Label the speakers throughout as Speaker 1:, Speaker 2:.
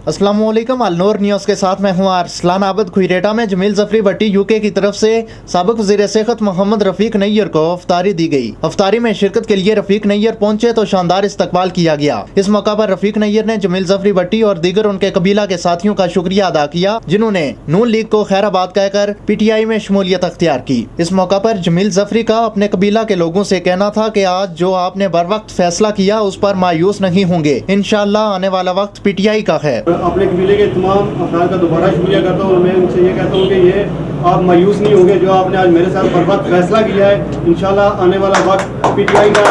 Speaker 1: अस्सलामुअलैकुम, अलनूर न्यूज़ के साथ मैं हूँ अरसलान आबद। खुरेटा में जमील जफरी भट्टी यूके की तरफ से साबिक वज़ीर सेहत मोहम्मद रफीक नैयर को अफ्तारी दी गई। अफ्तारी में शिरकत के लिए रफीक नैयर पहुंचे तो शानदार इस्तकबाल किया गया। इस मौका पर रफीक नैयर ने जमील जफरी भट्टी और दीगर उनके कबीला के साथियों का शुक्रिया अदा किया, जिन्होंने नून लीग को खैराबाद कहकर PTI में शमूलियत अख्तियार की। इस मौका पर जमील जफरी का अपने कबीला के लोगों से कहना था कि आज जो आपने बर वक्त फैसला किया उस पर मायूस नहीं होंगे। इंशाअल्लाह आने वाला वक्त PTI का है।
Speaker 2: अपने कबीले के तमाम अफराद का दोबारा शुक्रिया करता हूँ और मैं उनसे ये कहता हूँ कि ये आप मायूस नहीं होंगे जो आपने आज मेरे साथ बर वक्त फैसला किया है। इंशाल्लाह आने वाला वक्त PTI का।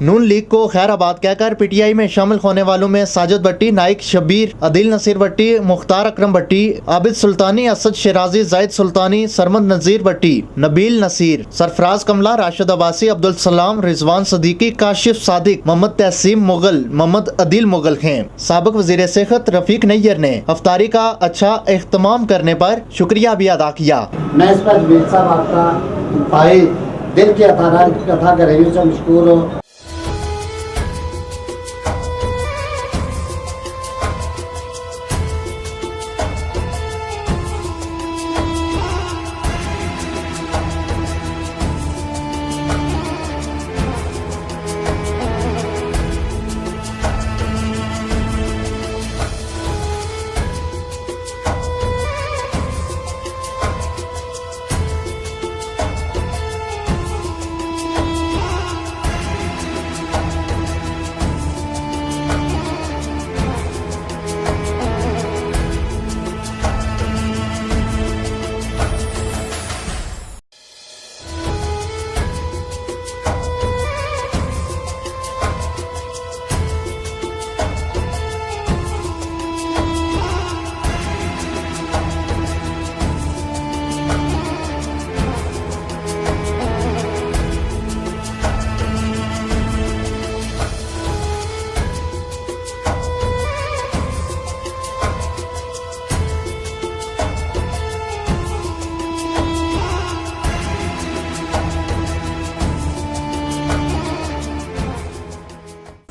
Speaker 1: नून लीग को खैराबाद कहकर PTI में शामिल होने वालों में साजिद भट्टी, नाइक शब्बीर, अदिल नसीर भट्टी, मुख्तार अकरम भट्टी, आबिद सुल्तानी, असद शराजी, जायद सुल्तानी, सरमद नजीर भट्टी, नबील नसीर, सरफराज कमला, राशिद अब्बासी, अब्दुल सलाम, रिजवान सदीकी, काशिफ सादिक, मोहम्मद तहसीम मुगल, मोहम्मद अदिल मुगल हैं। साबिक वज़ीर सेहत रफीक नैयर ने अफ्तारी का अच्छा एहतमाम करने पर शुक्रिया भी अदा किया।
Speaker 3: मैं इस पर जमील साहब आपका भाई दिल की अथा कर रही हूँ, मशकूर हो।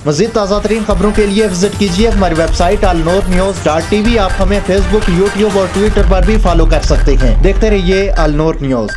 Speaker 1: मज़ीद ताज़ा तरीन खबरों के लिए विजिट कीजिए हमारी वेबसाइट alnoornews.tv। आप हमें Facebook, YouTube और Twitter पर भी फॉलो कर सकते हैं। देखते रहिए अलनूर न्यूज़।